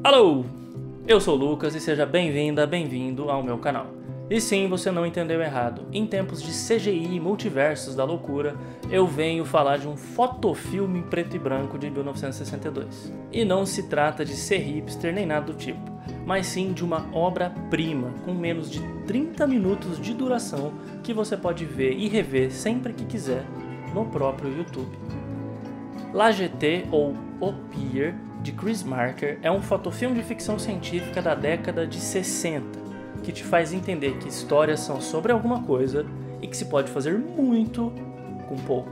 Alô, eu sou o Lucas e seja bem-vinda, bem-vindo ao meu canal. E sim, você não entendeu errado, em tempos de CGI e multiversos da loucura, eu venho falar de um fotofilme em preto e branco de 1962. E não se trata de ser hipster nem nada do tipo, mas sim de uma obra-prima com menos de 30 minutos de duração que você pode ver e rever sempre que quiser no próprio YouTube. La Jetée, ou O Pier, de Chris Marker, é um fotofilme de ficção científica da década de 60, que te faz entender que histórias são sobre alguma coisa e que se pode fazer muito com pouco.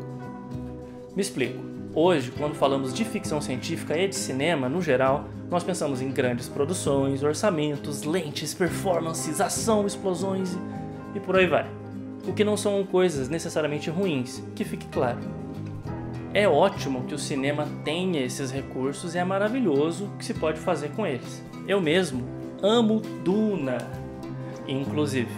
Me explico. Hoje, quando falamos de ficção científica e de cinema, no geral, nós pensamos em grandes produções, orçamentos, lentes, performances, ação, explosões e por aí vai. O que não são coisas necessariamente ruins, que fique claro. É ótimo que o cinema tenha esses recursos e é maravilhoso o que se pode fazer com eles. Eu mesmo amo Duna, inclusive.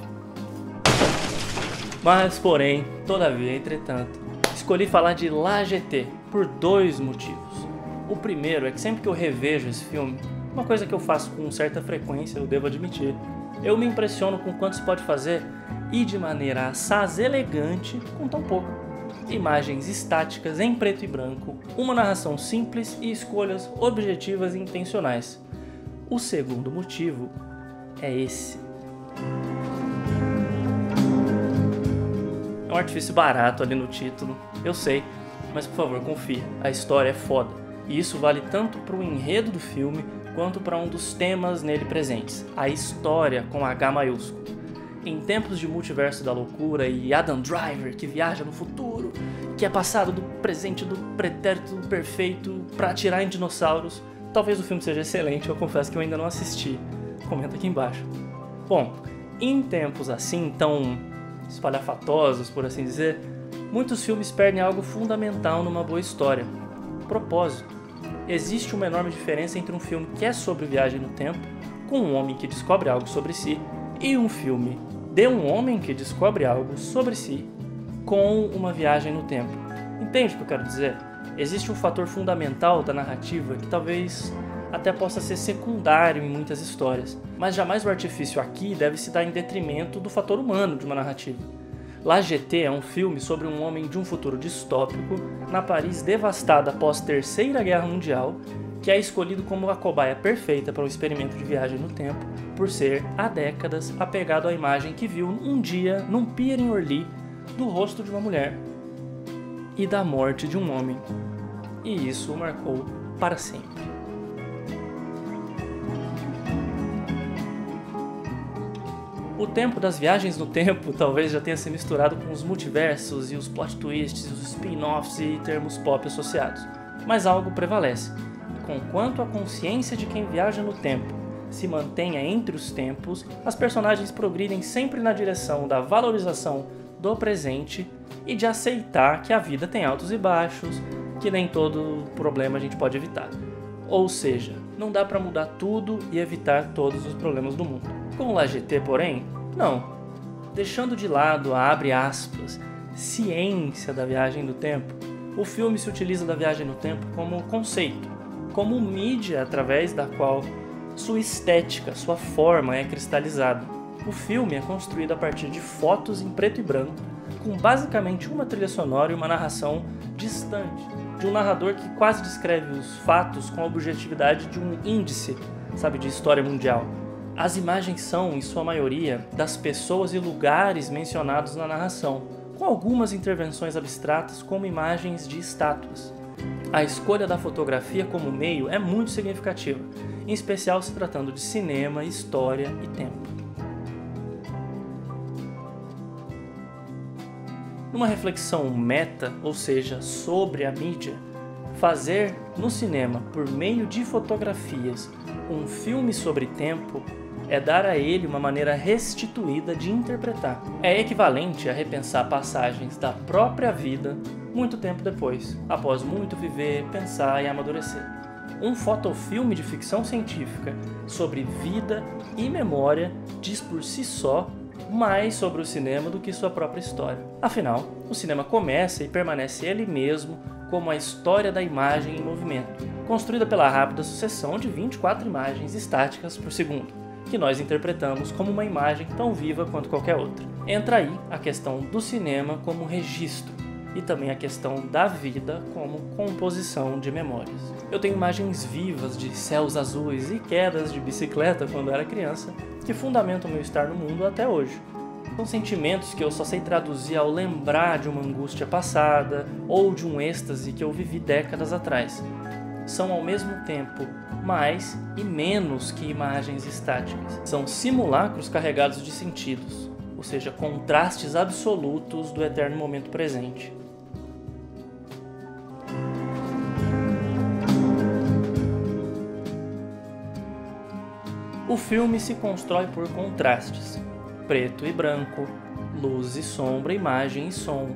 Mas, porém, todavia, entretanto, escolhi falar de La Jetée por dois motivos. O primeiro é que sempre que eu revejo esse filme, uma coisa que eu faço com certa frequência, eu devo admitir, eu me impressiono com quanto se pode fazer e de maneira assaz elegante com tão pouco. Imagens estáticas em preto e branco, uma narração simples e escolhas objetivas e intencionais. O segundo motivo é esse. É um artifício barato ali no título, eu sei, mas por favor confia, a história é foda. E isso vale tanto para o enredo do filme quanto para um dos temas nele presentes, a história com H maiúsculo. Em tempos de multiverso da loucura e Adam Driver que viaja no futuro, que é passado do presente do pretérito perfeito para atirar em dinossauros, talvez o filme seja excelente, eu confesso que eu ainda não assisti. Comenta aqui embaixo. Bom, em tempos assim tão espalhafatosos, por assim dizer, muitos filmes perdem algo fundamental numa boa história: propósito. Existe uma enorme diferença entre um filme que é sobre viagem no tempo, com um homem que descobre algo sobre si, e um filme de um homem que descobre algo sobre si com uma viagem no tempo. Entende o que eu quero dizer? Existe um fator fundamental da narrativa que talvez até possa ser secundário em muitas histórias, mas jamais o artifício aqui deve se dar em detrimento do fator humano de uma narrativa. La Jetée é um filme sobre um homem de um futuro distópico na Paris devastada após a Terceira Guerra Mundial, que é escolhido como a cobaia perfeita para um experimento de viagem no tempo, por ser, há décadas, apegado à imagem que viu um dia num pier em Orly do rosto de uma mulher e da morte de um homem. E isso o marcou para sempre. O tempo das viagens no tempo talvez já tenha se misturado com os multiversos e os plot twists, os spin-offs e termos pop associados, mas algo prevalece. Conquanto a consciência de quem viaja no tempo se mantenha entre os tempos, as personagens progridem sempre na direção da valorização do presente e de aceitar que a vida tem altos e baixos, que nem todo problema a gente pode evitar. Ou seja, não dá pra mudar tudo e evitar todos os problemas do mundo. Com La Jetée, porém, não. Deixando de lado a, abre aspas, ciência da viagem no tempo, o filme se utiliza da viagem no tempo como conceito, como mídia através da qual sua estética, sua forma é cristalizada. O filme é construído a partir de fotos em preto e branco, com basicamente uma trilha sonora e uma narração distante, de um narrador que quase descreve os fatos com a objetividade de um índice, de história mundial. As imagens são, em sua maioria, das pessoas e lugares mencionados na narração, com algumas intervenções abstratas como imagens de estátuas. A escolha da fotografia como meio é muito significativa, em especial se tratando de cinema, história e tempo. Numa reflexão meta, ou seja, sobre a mídia, fazer no cinema, por meio de fotografias, um filme sobre tempo é dar a ele uma maneira restituída de interpretar. É equivalente a repensar passagens da própria vida muito tempo depois, após muito viver, pensar e amadurecer. Um fotofilme de ficção científica sobre vida e memória diz por si só mais sobre o cinema do que sua própria história. Afinal, o cinema começa e permanece ele mesmo como a história da imagem em movimento, construída pela rápida sucessão de 24 imagens estáticas por segundo, que nós interpretamos como uma imagem tão viva quanto qualquer outra. Entra aí a questão do cinema como registro, e também a questão da vida como composição de memórias. Eu tenho imagens vivas de céus azuis e quedas de bicicleta quando era criança, que fundamentam meu estar no mundo até hoje. São sentimentos que eu só sei traduzir ao lembrar de uma angústia passada ou de um êxtase que eu vivi décadas atrás. São ao mesmo tempo mais e menos que imagens estáticas. São simulacros carregados de sentidos, ou seja, contrastes absolutos do eterno momento presente. O filme se constrói por contrastes, preto e branco, luz e sombra, imagem e som,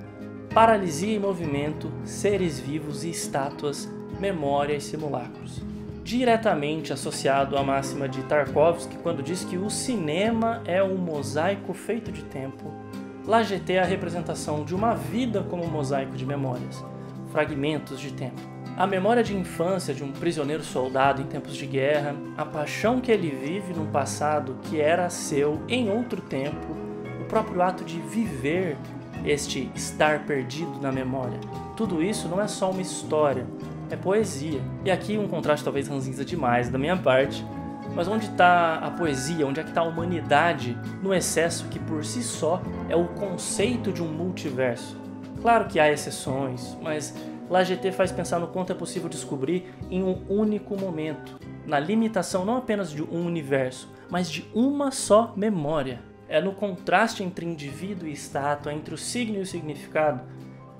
paralisia e movimento, seres vivos e estátuas, memória e simulacros. Diretamente associado à máxima de Tarkovsky quando diz que o cinema é um mosaico feito de tempo, LaGT é a representação de uma vida como um mosaico de memórias, fragmentos de tempo. A memória de infância de um prisioneiro soldado em tempos de guerra, a paixão que ele vive num passado que era seu em outro tempo, o próprio ato de viver este estar perdido na memória. Tudo isso não é só uma história, é poesia. E aqui um contraste talvez ranzinza demais da minha parte, mas onde está a poesia, onde é que está a humanidade no excesso que por si só é o conceito de um multiverso? Claro que há exceções, mas LaGT faz pensar no quanto é possível descobrir em um único momento, na limitação não apenas de um universo, mas de uma só memória. É no contraste entre indivíduo e estátua, entre o signo e o significado,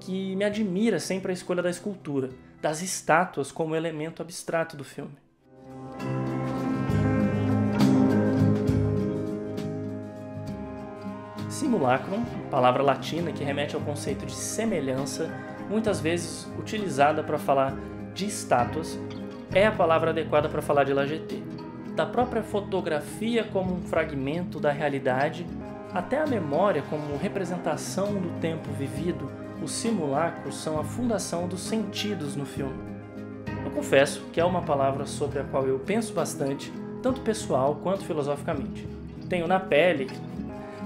que me admira sempre a escolha da escultura, das estátuas como elemento abstrato do filme. Simulacrum, palavra latina que remete ao conceito de semelhança, muitas vezes utilizada para falar de estátuas, é a palavra adequada para falar de LaGT. Da própria fotografia como um fragmento da realidade, até a memória como representação do tempo vivido, os simulacros são a fundação dos sentidos no filme. Eu confesso que é uma palavra sobre a qual eu penso bastante, tanto pessoal quanto filosoficamente. Tenho na pele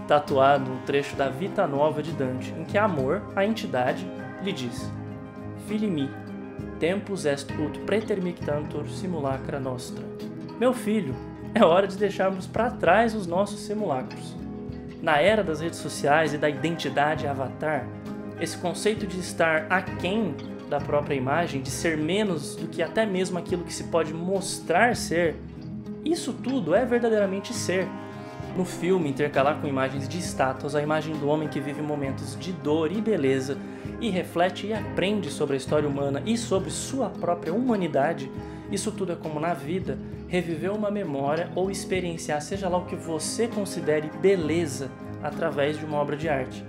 tatuado um trecho da Vita Nova de Dante, em que Amor, a entidade, lhe diz: Fili mi, tempus est ut pretermictantur simulacra nostra. Meu filho, é hora de deixarmos para trás os nossos simulacros. Na era das redes sociais e da identidade avatar, esse conceito de estar aquém da própria imagem, de ser menos do que até mesmo aquilo que se pode mostrar ser, isso tudo é verdadeiramente ser. No filme, intercalar com imagens de estátuas a imagem do homem que vive momentos de dor e beleza e reflete e aprende sobre a história humana e sobre sua própria humanidade, isso tudo é como na vida, reviver uma memória ou experienciar seja lá o que você considere beleza através de uma obra de arte.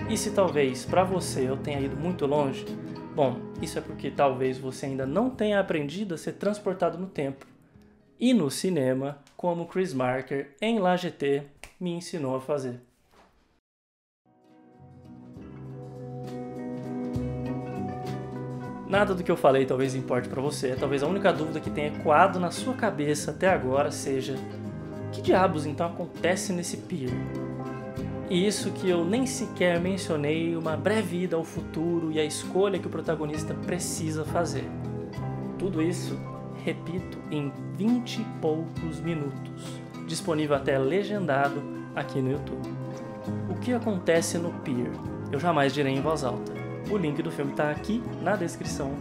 E se talvez para você eu tenha ido muito longe, bom, isso é porque talvez você ainda não tenha aprendido a ser transportado no tempo. E no cinema, como Chris Marker em LaGT me ensinou a fazer. Nada do que eu falei talvez importe para você, talvez a única dúvida que tenha ecoado na sua cabeça até agora seja: que diabos então acontece nesse pier? E isso que eu nem sequer mencionei uma breve ida ao futuro e a escolha que o protagonista precisa fazer. Tudo isso, repito, em 20 e poucos minutos, disponível até legendado aqui no YouTube. O que acontece no pier? Eu jamais direi em voz alta. O link do filme está aqui na descrição,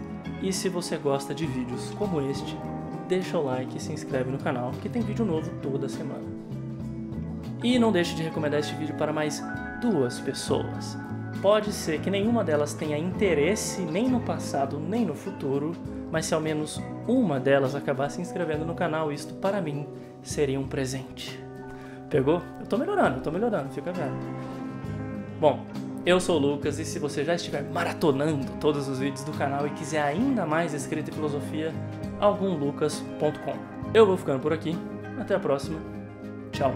e se você gosta de vídeos como este, deixa o like e se inscreve no canal, que tem vídeo novo toda semana. E não deixe de recomendar este vídeo para mais 2 pessoas. Pode ser que nenhuma delas tenha interesse nem no passado nem no futuro, mas se ao menos uma delas acabar se inscrevendo no canal, isto para mim seria um presente. Pegou? Eu tô melhorando, fica vendo. Bom, eu sou o Lucas e se você já estiver maratonando todos os vídeos do canal e quiser ainda mais escrita e filosofia, algumlucas.com. Eu vou ficando por aqui, até a próxima, tchau.